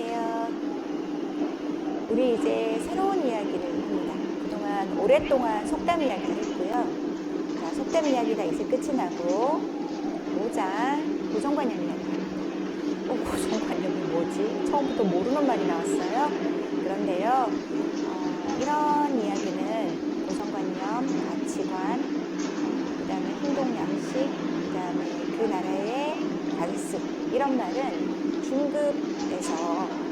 안녕하세요. 우리 이제 새로운 이야기를 합니다. 그동안 오랫동안 속담 이야기를 했고요. 자, 속담 이야기가 이제 끝이 나고 5장 고정관념 이야기입니다. 고정관념이 뭐지? 처음부터 모르는 말이 나왔어요. 그런데요, 이런 이야기는 고정관념, 가치관, 그 다음에 행동 양식, 그 다음에 그 나라의 관습, 이런 말은 중급에서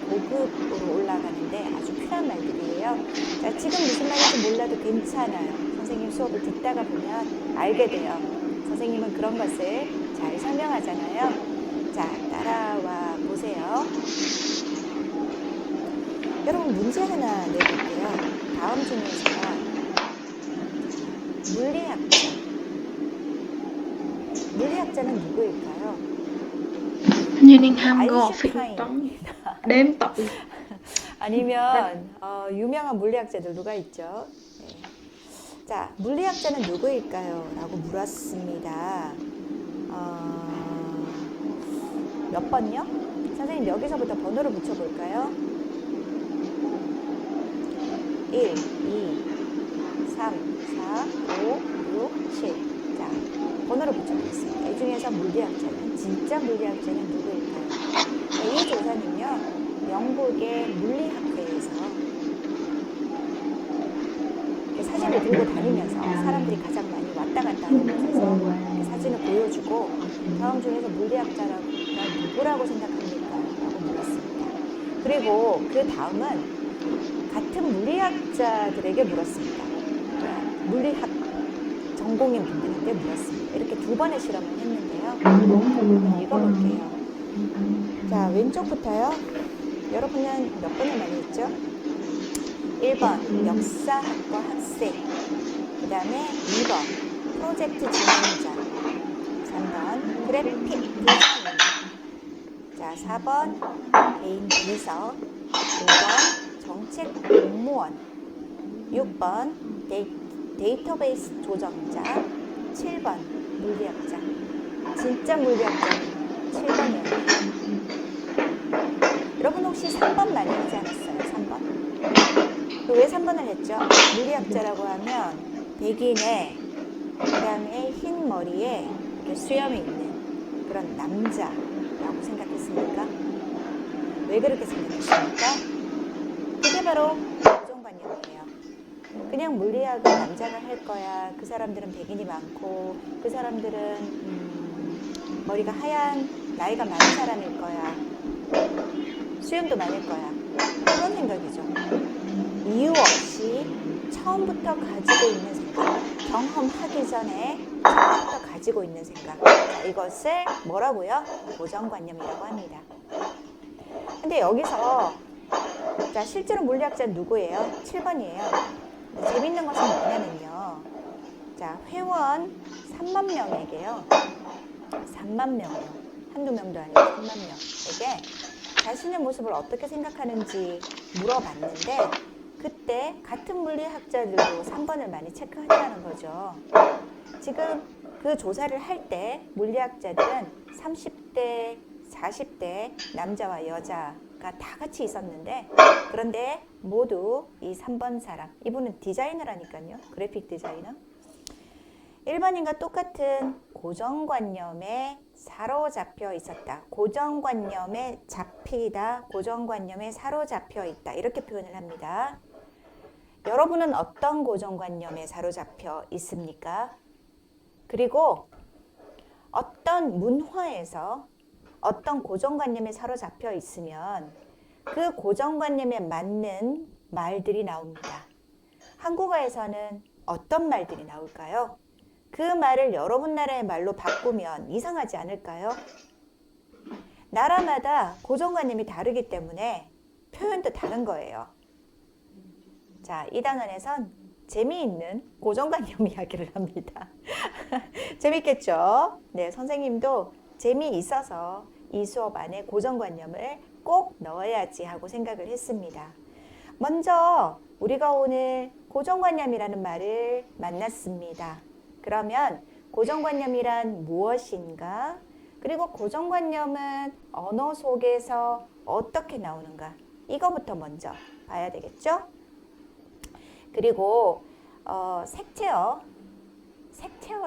고급으로 올라가는데 아주 필요한 말들이에요. 자, 지금 무슨 말인지 몰라도 괜찮아요. 선생님 수업을 듣다가 보면 알게 돼요. 선생님은 그런 것을 잘 설명하잖아요. 자, 따라와 보세요. 여러분, 문제 하나 내볼게요. 다음 중에서 물리학자는 누구일까요? Như đang ham gò phím 아인슈타인 toán đếm tội. 아니면 유명한 물리학자들 누가 있죠? 네. 자, 물리학자는 누구일까요? 라고 물었습니다. 몇 번요? 선생님 여기서부터 번호를 붙여볼까요? 1, 2, 3, 4, 5, 6, 7. 자, 번호를 붙여보겠습니다. 이 중에서 물리학자는, 진짜 물리학자는 누구일까요? 자, 이 조사는요, 영국의 물리학회에서 사진을 들고 다니면서 사람들이 가장 많이 왔다 갔다 하는 곳에서 사진을 보여주고 다음 중에서 물리학자가 누구라고 생각합니까? 라고 물었습니다. 그리고 그 다음은 같은 물리학자들에게 물었습니다. 물리학 전공인 분들한테 물었습니다. 이렇게 두 번의 실험을 했는데요. 한번 읽어볼게요. 자, 왼쪽부터요. 여러분은 몇 번을 많이 했죠? 1번 역사학과 학생, 그 다음에 2번 프로젝트 진행자, 3번 그래픽 디자이너, 자, 4번 개인 비서, 5번 정책 공무원, 6번 데이터베이스 조정자, 7번 물리학자. 진짜 물리학자는 7번이었네요. 여러분 혹시 3번 많이 하지 않았어요? 3번? 왜 3번을 했죠? 물리학자라고 하면 백인에 그 다음에 흰 머리에 이렇게 수염이 있는 그런 남자라고 생각했습니까? 왜 그렇게 생각했습니까? 그게 바로 고정관념이에요. 그냥 물리학은 남자가 할 거야. 그 사람들은 백인이 많고 그 사람들은 머리가 하얀 나이가 많은 사람일 거야. 수염도 많을 거야. 그런 생각이죠. 이유 없이 처음부터 가지고 있는 생각, 경험하기 전에 처음부터 가지고 있는 생각. 자, 이것을 뭐라고요? 고정관념이라고 합니다. 근데 여기서 자, 실제로 물리학자는 누구예요? 7번이에요. 재밌는 것은 뭐냐면요. 자, 회원 3만 명에게요. 3만 명이요. 한두 명도 아니고 3만 명에게 자신의 모습을 어떻게 생각하는지 물어봤는데 그때 같은 물리학자들도 3번을 많이 체크하더라는 거죠. 지금 그 조사를 할 때 물리학자들은 30대, 40대 남자와 여자가 다 같이 있었는데 그런데 모두 이 3번 사람, 이분은 디자이너라니까요. 그래픽 디자이너. 일반인과 똑같은 고정관념에 사로잡혀 있었다. 고정관념에 잡히다. 고정관념에 사로잡혀 있다. 이렇게 표현을 합니다. 여러분은 어떤 고정관념에 사로잡혀 있습니까? 그리고 어떤 문화에서 어떤 고정관념에 사로잡혀 있으면 그 고정관념에 맞는 말들이 나옵니다. 한국어에서는 어떤 말들이 나올까요? 그 말을 여러분 나라의 말로 바꾸면 이상하지 않을까요? 나라마다 고정관념이 다르기 때문에 표현도 다른 거예요. 자, 이 단원에선 재미있는 고정관념 이야기를 합니다. 재밌겠죠? 네, 선생님도 재미있어서 이 수업 안에 고정관념을 꼭 넣어야지 하고 생각을 했습니다. 먼저 우리가 오늘 고정관념이라는 말을 만났습니다. 그러면 고정관념이란 무엇인가? 그리고 고정관념은 언어 속에서 어떻게 나오는가? 이거부터 먼저 봐야 되겠죠? 그리고 색채어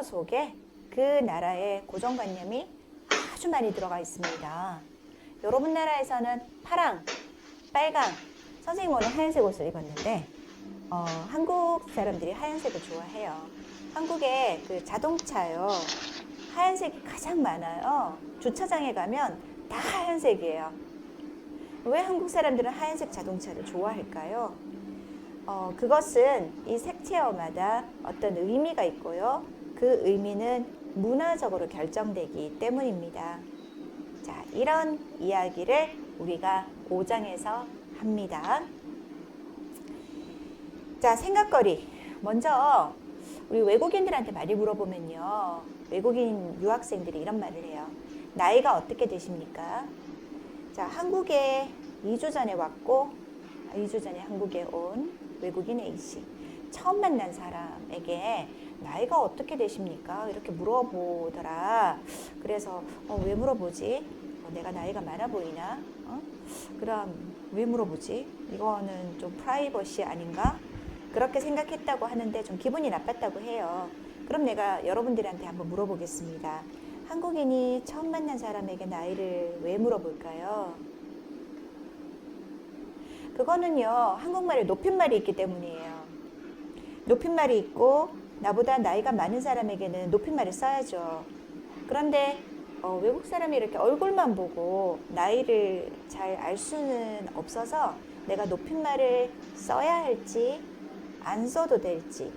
속에 그 나라의 고정관념이 아주 많이 들어가 있습니다. 여러분 나라에서는 파랑, 빨강, 선생님 오늘 하얀색 옷을 입었는데 한국 사람들이 하얀색을 좋아해요. 한국에 그 자동차요, 하얀색이 가장 많아요. 주차장에 가면 다 하얀색이에요. 왜 한국 사람들은 하얀색 자동차를 좋아할까요? 그것은 이 색채어마다 어떤 의미가 있고요. 그 의미는 문화적으로 결정되기 때문입니다. 자, 이런 이야기를 우리가 5장에서 합니다. 자, 생각거리. 먼저 우리 외국인들한테 많이 물어보면요. 외국인 유학생들이 이런 말을 해요. 나이가 어떻게 되십니까? 자, 한국에 2주 전에 왔고 2주 전에 한국에 온 외국인 A씨. 처음 만난 사람에게 나이가 어떻게 되십니까? 이렇게 물어보더라. 그래서 왜 물어보지? 내가 나이가 많아 보이나? 그럼 왜 물어보지? 이거는 좀 프라이버시 아닌가? 그렇게 생각했다고 하는데 좀 기분이 나빴다고 해요. 그럼 내가 여러분들한테 한번 물어보겠습니다. 한국인이 처음 만난 사람에게 나이를 왜 물어볼까요? 그거는요, 한국말에 높임말이 있기 때문이에요. 높임말이 있고 나보다 나이가 많은 사람에게는 높임말을 써야죠. 그런데 외국 사람이 이렇게 얼굴만 보고 나이를 잘 알 수는 없어서 내가 높임말을 써야 할지 안 써도 될지,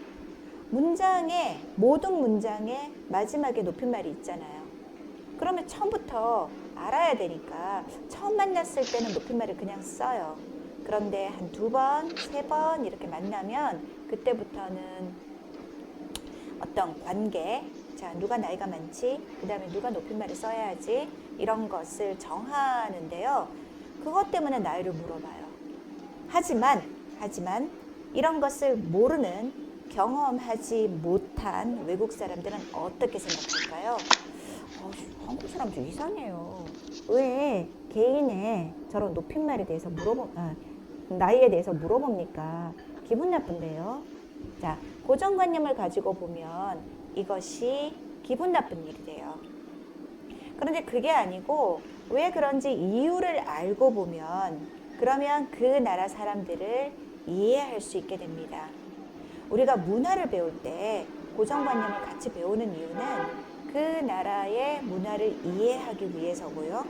모든 문장에 마지막에 높임말이 있잖아요. 그러면 처음부터 알아야 되니까 처음 만났을 때는 높임말을 그냥 써요. 그런데 한 2번, 3번 이렇게 만나면 그때부터는 어떤 관계, 자, 누가 나이가 많지? 그 다음에 누가 높임말을 써야지? 이런 것을 정하는데요. 그것 때문에 나이를 물어봐요. 하지만 이런 것을 모르는, 경험하지 못한 외국 사람들은 어떻게 생각할까요? 한국 사람 좀 이상해요. 왜 개인의 저런 높임말에 대해서 나이에 대해서 물어봅니까? 기분 나쁜데요. 자, 고정관념을 가지고 보면 이것이 기분 나쁜 일이 돼요. 그런데 그게 아니고 왜 그런지 이유를 알고 보면 그러면 그 나라 사람들을 이해할 수 있게 됩니다. 우리가 문화를 배울 때 고정관념을 같이 배우는 이유는 그 나라의 문화를 이해하기 위해서고요.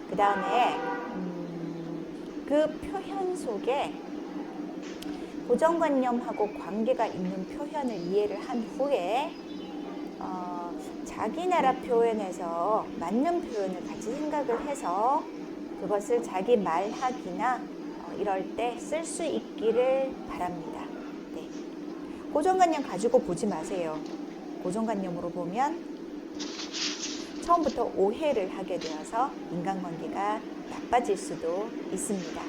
그 다음에 그 표현 속에 고정관념하고 관계가 있는 표현을 이해를 한 후에 자기 나라 표현에서 맞는 표현을 같이 생각을 해서 그것을 자기 말하기나 이럴 때 쓸 수 있기를 바랍니다. 네. 고정관념 가지고 보지 마세요. 고정관념으로 보면 처음부터 오해를 하게 되어서 인간관계가 나빠질 수도 있습니다.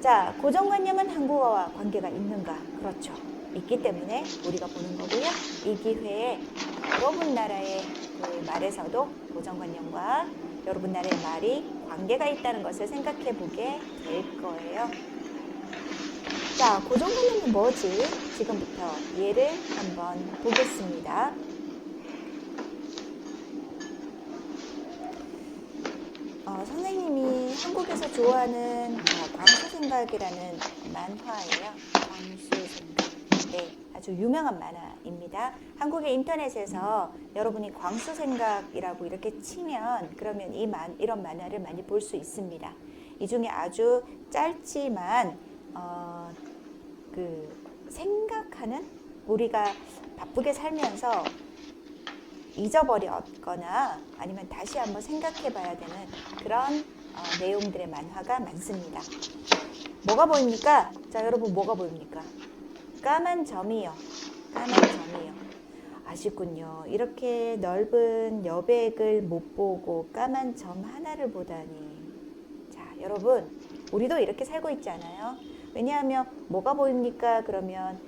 자, 고정관념은 한국어와 관계가 있는가? 그렇죠. 있기 때문에 우리가 보는 거고요. 이 기회에 여러분 나라의 그 말에서도 고정관념과 여러분 나라의 말이 관계가 있다는 것을 생각해 보게 될 거예요. 자, 고정관념이 뭐지? 지금부터 예를 한번 보겠습니다. 선생님이 한국에서 좋아하는 광수생각이라는 만화예요. 광수생각. 네, 아주 유명한 만화입니다. 한국의 인터넷에서 여러분이 광수생각이라고 이렇게 치면 그러면 이런 만화를 많이 볼 수 있습니다. 이 중에 아주 짧지만 그 생각하는, 우리가 바쁘게 살면서 잊어버렸거나 아니면 다시 한번 생각해 봐야 되는 그런 내용들의 만화가 많습니다. 뭐가 보입니까? 자, 여러분 뭐가 보입니까? 까만 점이요. 까만 점이요. 아쉽군요. 이렇게 넓은 여백을 못 보고 까만 점 하나를 보다니. 자, 여러분 우리도 이렇게 살고 있지 않아요? 왜냐하면 뭐가 보입니까? 그러면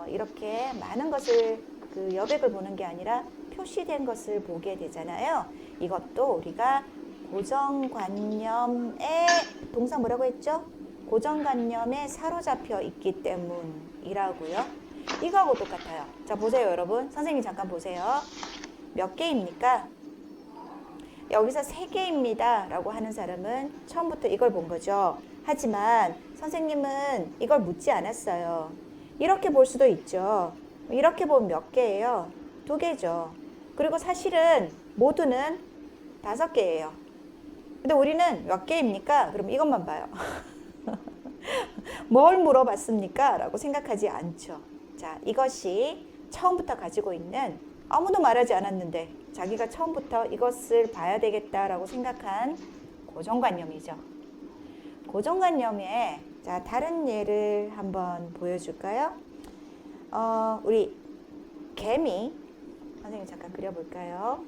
이렇게 많은 것을, 그 여백을 보는 게 아니라 표시된 것을 보게 되잖아요. 이것도 우리가 고정관념에 동사 뭐라고 했죠? 고정관념에 사로잡혀 있기 때문이라고요. 이거하고 똑같아요. 자, 보세요, 여러분. 선생님 잠깐 보세요. 몇 개입니까? 여기서 3개입니다 라고 하는 사람은 처음부터 이걸 본 거죠. 하지만 선생님은 이걸 묻지 않았어요. 이렇게 볼 수도 있죠. 이렇게 보면 몇 개예요? 2개죠. 그리고 사실은 모두는 5개예요. 근데 우리는 몇 개입니까? 그럼 이것만 봐요. 뭘 물어봤습니까? 라고 생각하지 않죠. 자, 이것이 처음부터 가지고 있는, 아무도 말하지 않았는데 자기가 처음부터 이것을 봐야 되겠다라고 생각한 고정관념이죠. 고정관념에, 자, 다른 예를 한번 보여줄까요? 우리 개미, 선생님 잠깐 그려볼까요?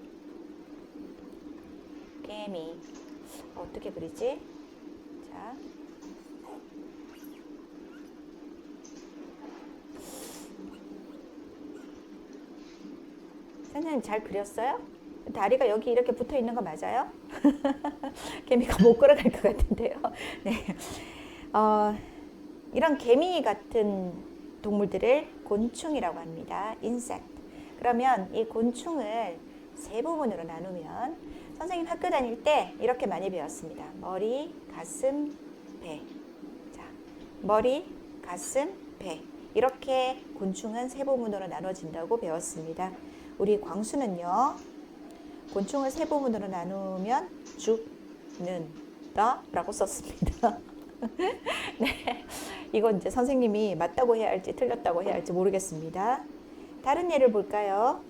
개미 어떻게 그리지? 자, 선생님 잘 그렸어요? 다리가 여기 이렇게 붙어 있는 거 맞아요? 개미가 못 걸어갈 것 같은데요. 네. 이런 개미 같은 동물들을 곤충이라고 합니다. insect. 그러면 이 곤충을 3부분으로 나누면, 선생님 학교 다닐 때 이렇게 많이 배웠습니다. 머리, 가슴, 배. 자, 머리, 가슴, 배. 이렇게 곤충은 3부분으로 나눠진다고 배웠습니다. 우리 광수는요, 곤충을 3부분으로 나누면 죽는다 라고 썼습니다. 네, 이건 이제 선생님이 맞다고 해야 할지 틀렸다고 해야 할지 모르겠습니다. 다른 예를 볼까요?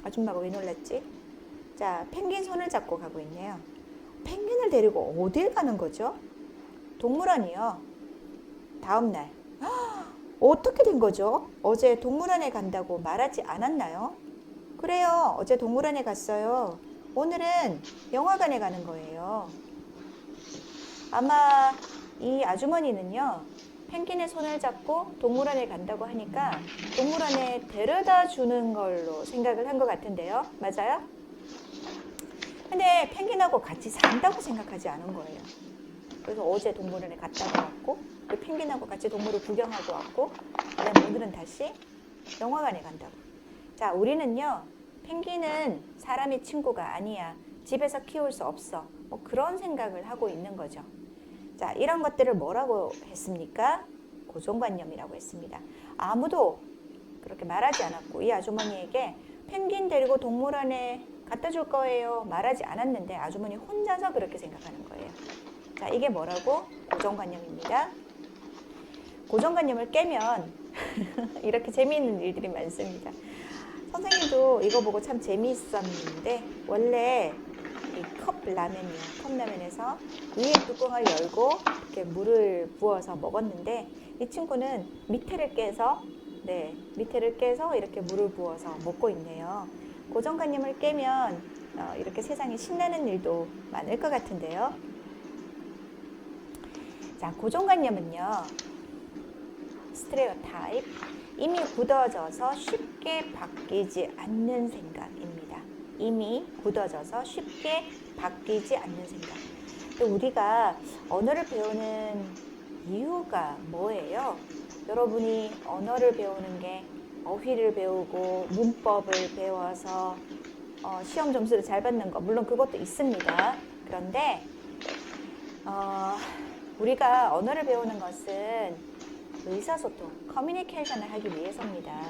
아줌마가 왜 놀랐지? 자, 펭귄 손을 잡고 가고 있네요. 펭귄을 데리고 어딜 가는 거죠? 동물원이요. 다음날 어떻게 된 거죠? 어제 동물원에 간다고 말하지 않았나요? 그래요. 어제 동물원에 갔어요. 오늘은 영화관에 가는 거예요. 아마 이 아주머니는요, 펭귄의 손을 잡고 동물원에 간다고 하니까 동물원에 데려다 주는 걸로 생각을 한 것 같은데요. 맞아요? 근데 펭귄하고 같이 산다고 생각하지 않은 거예요. 그래서 어제 동물원에 갔다가 왔고, 펭귄하고 같이 동물을 구경하고 왔고, 그다음에 오늘은 다시 영화관에 간다고. 자, 우리는요, 펭귄은 사람의 친구가 아니야. 집에서 키울 수 없어. 뭐 그런 생각을 하고 있는 거죠. 자, 이런 것들을 뭐라고 했습니까? 고정관념이라고 했습니다. 아무도 그렇게 말하지 않았고, 이 아주머니에게 펭귄 데리고 동물원에 갖다 줄 거예요 말하지 않았는데 아주머니 혼자서 그렇게 생각하는 거예요. 자, 이게 뭐라고? 고정관념입니다. 고정관념을 깨면 이렇게 재미있는 일들이 많습니다. 선생님도 이거 보고 참 재미있었는데, 원래 이 컵라면이요. 컵라면에서 위에 뚜껑을 열고 이렇게 물을 부어서 먹었는데, 이 친구는 밑에를 깨서 이렇게 물을 부어서 먹고 있네요. 고정관념을 깨면 이렇게 세상에 신나는 일도 많을 것 같은데요. 자, 고정관념은요, 스테레오타입, 이미 굳어져서 쉽게 바뀌지 않는 생각입니다. 이미 굳어져서 쉽게 바뀌지 않는 생각. 또 우리가 언어를 배우는 이유가 뭐예요? 여러분이 언어를 배우는 게 어휘를 배우고 문법을 배워서 시험 점수를 잘 받는 거, 물론 그것도 있습니다. 그런데 우리가 언어를 배우는 것은 의사소통, 커뮤니케이션을 하기 위해서입니다.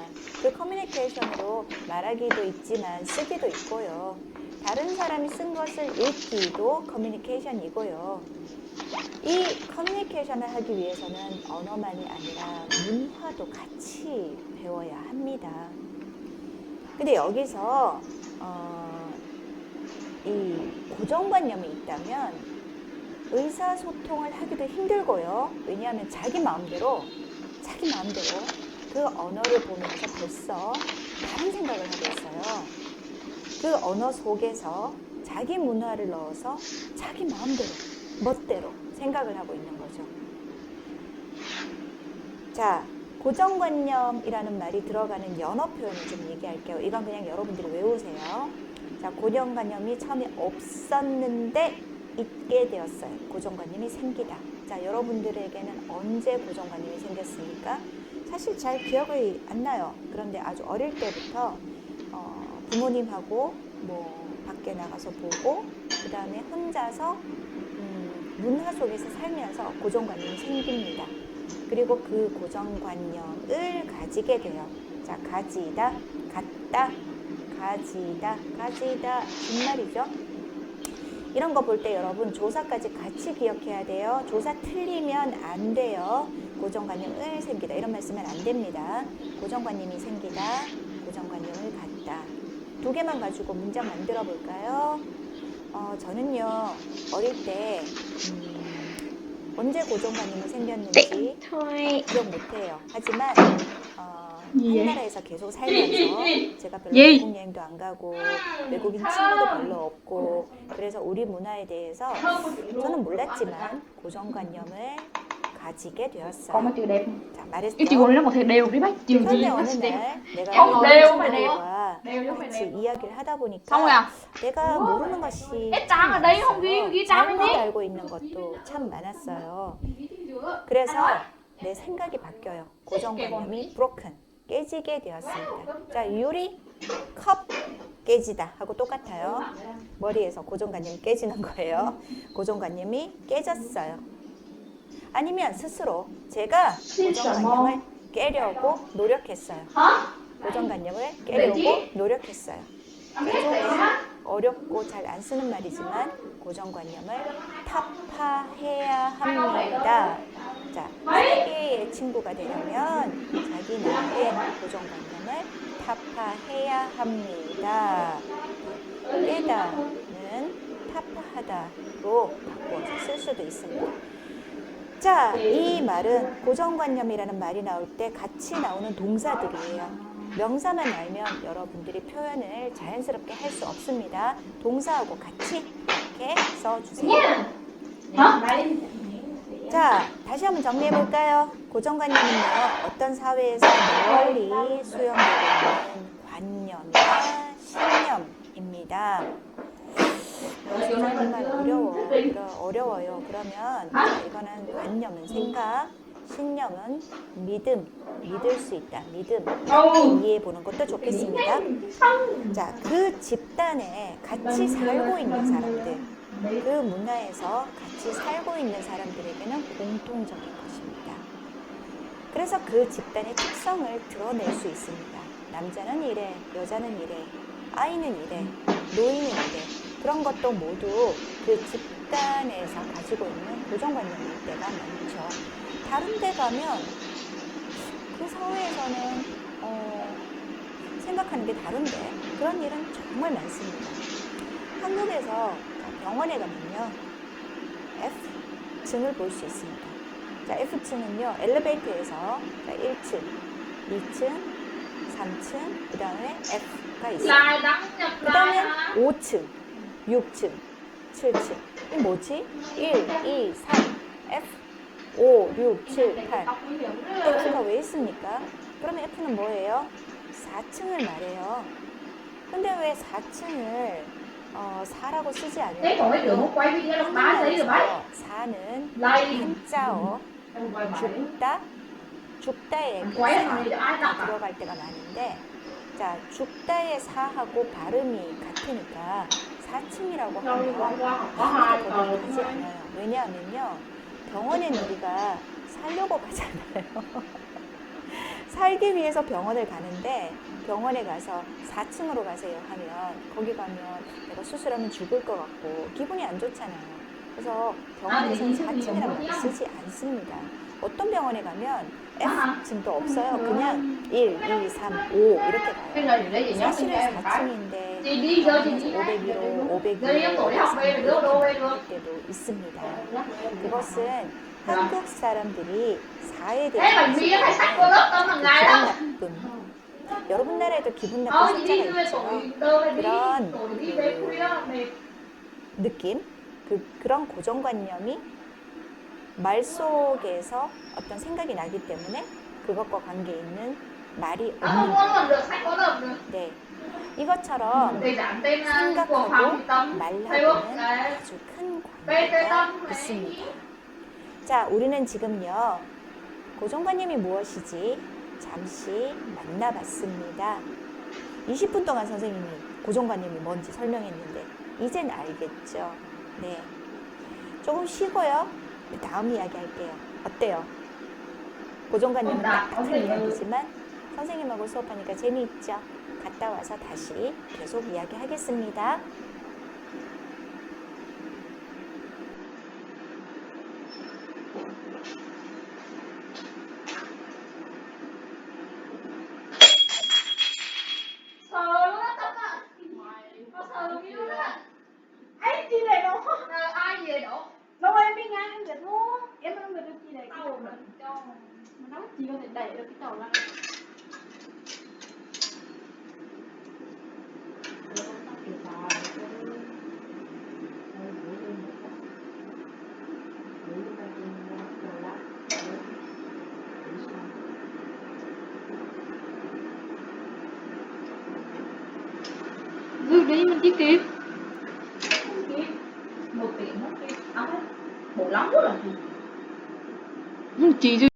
그 커뮤니케이션으로 말하기도 있지만 쓰기도 있고요. 다른 사람이 쓴 것을 읽기도 커뮤니케이션이고요. 이 커뮤니케이션을 하기 위해서는 언어만이 아니라 문화도 같이 배워야 합니다. 근데 여기서 이 고정관념이 있다면 의사소통을 하기도 힘들고요. 왜냐하면 자기 마음대로 그 언어를 보면서 벌써 다른 생각을 하고 있어요. 그 언어 속에서 자기 문화를 넣어서 자기 마음대로, 멋대로 생각을 하고 있는 거죠. 자, 고정관념이라는 말이 들어가는 연어 표현을 좀 얘기할게요. 이건 그냥 여러분들이 외우세요. 자, 고정관념이 처음에 없었는데 있게 되었어요. 고정관념이 생기다. 자, 여러분들에게는 언제 고정관념이 생겼습니까? 사실 잘 기억이 안 나요. 그런데 아주 어릴 때부터 부모님하고 뭐 밖에 나가서 보고 그 다음에 혼자서 문화 속에서 살면서 고정관념이 생깁니다. 그리고 그 고정관념을 가지게 돼요. 자, 가지다, 갖다, 가지다, 가지다, 준말이죠. 이런 거 볼 때 여러분 조사까지 같이 기억해야 돼요. 조사 틀리면 안 돼요. 고정관념을 생기다 이런 말 쓰면 안 됩니다. 고정관념이 생기다, 고정관념을 갖다. 두 개만 가지고 문장 만들어 볼까요? 저는요 어릴 때 언제 고정관념이 생겼는지 thôi. 기억 못해요. 하지만 예. 한 나라에서 계속 살면서 제가 별로 예. 외국 여행도 안 가고 외국인 친구도 별로 없고 그래서 우리 문화에 대해서 저는 몰랐지만 고정관념을 가지게 Có 되었어요. một từ đẹp. 자, Cái 말했죠. chiều này có thể đều đi bác. Chiều gì 그런데 bác 어느 sẽ đẹp. 날 내가 형, 외국인 내요, phải 친구들과 내요. 내요, phải 같이 내요. 이야기를 하다 보니까 성우야. 내가 모르는 것이 짱 ở đây không ghi ghi 짱 잘못 đi. 알고 있는 것도 참 많았어요. 그래서 내 생각이 바뀌어요. 고정관념이 broken, 깨지게 되었습니다. 자, 유리, 컵, 깨지다 하고 똑같아요. 머리에서 고정관념이 깨지는 거예요. 고정관념이 깨졌어요. 아니면 스스로 제가 고정관념을 깨려고 노력했어요. 고정관념을 깨려고 노력했어요. 좀 어렵고 잘 안 쓰는 말이지만 고정관념을 타파해야 합니다. 자, 세계의 친구가 되려면 자기 나라의 고정관념을 타파해야 합니다. 깨다는 타파하다로 바꿔서 쓸 수도 있습니다. 자, 이 말은 고정관념이라는 말이 나올 때 같이 나오는 동사들이에요. 명사만 알면 여러분들이 표현을 자연스럽게 할 수 없습니다. 동사하고 같이 이렇게 써주세요. 자, 다시 한번 정리해 볼까요? 고정관념은요, 어떤 사회에서 널리 수용되고 있는 관념이나 신념입니다. 정말 어려워요. 그러면 자, 이거는 관념은 생각, 신념은 믿음, 믿을 수 있다, 믿음 이렇게 이해해 보는 것도 좋겠습니다. 자, 그 집단에 같이 살고 있는 사람들, 그 문화에서 같이 살고 있는 사람들에게는 공통적인 것입니다. 그래서 그 집단의 특성을 드러낼 수 있습니다. 남자는 이래, 여자는 이래, 아이는 이래, 노인은 이래. 그런 것도 모두 그 집단에서 가지고 있는 고정관념일 때가 많죠. 다른 데 가면 그 사회에서는 생각하는 게 다른데 그런 일은 정말 많습니다. 한국에서 병원에 가면요 F층을 볼 수 있습니다. 자, F층은요 엘리베이터에서 1층, 2층, 3층, 그 다음에 F가 있어요. 그 다음에 5층, 6층, 7층. 이 뭐지? 1, 2, 3, F, 5, 6, 7, 8. F가 왜 있습니까? 그러면 F는 뭐예요? 4층을 말해요. 근데 왜 4층을 4라고 쓰지 않을까요? 한국말에서 4는 한자어, 죽다, 죽다에 그 4가 들어갈 때가 많은데 자, 죽다의 4하고 발음이 같으니까 4층이라고 하면 아무도 거부를 하지 않아요. 왜냐하면요 병원에 우리가 살려고 가잖아요. 살기 위해서 병원을 가는데 병원에 가서 4층으로 가세요 하면 거기 가면 내가 수술하면 죽을 것 같고 기분이 안 좋잖아요. 그래서 병원에서는 4층이라는 말을 쓰지 않습니다. 어떤 병원에 가면 F층도 없어요. 그냥 1, 2, 3, 5 이렇게 가요. 사실은 4층인데 병원에서 501호, 502호, 503호 이렇게 때도 있습니다. 그것은 한국 사람들이 4에 대해서 기분 나쁨. 여러분 나라에도 기분 나쁜 숫자가 있죠. 그런 느낌, 그런 고정관념이 말 속에서 어떤 생각이 나기 때문에 그것과 관계 있는 말이 Nó không 없는 có 거예요. làm được, sách có làm được. 네. 이것처럼 Để giảm tên của Hoàng 생각하고 Thị Tâm, 말하고는 Facebook này, 아주 큰 BT 관계가 Tâm này. 있습니다. 자, 우리는 지금요, 고정관념이 무엇이지? 잠시 만나봤습니다. 20분 동안 선생님이 고정관념이 뭔지 설명했는데, 이젠 알겠죠? 네. 조금 쉬고요. 다음 이야기 할게요. 어때요? 고정관념은 딱딱한 이야기지만, 선생님하고 수업하니까 재미있죠? 갔다 와서 다시 계속 이야기 하겠습니다. Sờ luôn á Tâm à. Có sờ luôn luôn á. Ấy chị để đâu? Ai về đổ? Đâu em đi ngang em giật luôn. Em không được chị để cái Tao đồ mình cho. mà nó chỉ có thể đẩy được cái tàu lăn. Gửi đi mình chỉ kịp. Một tiếng. À, bộ lắm quá rồi. Chị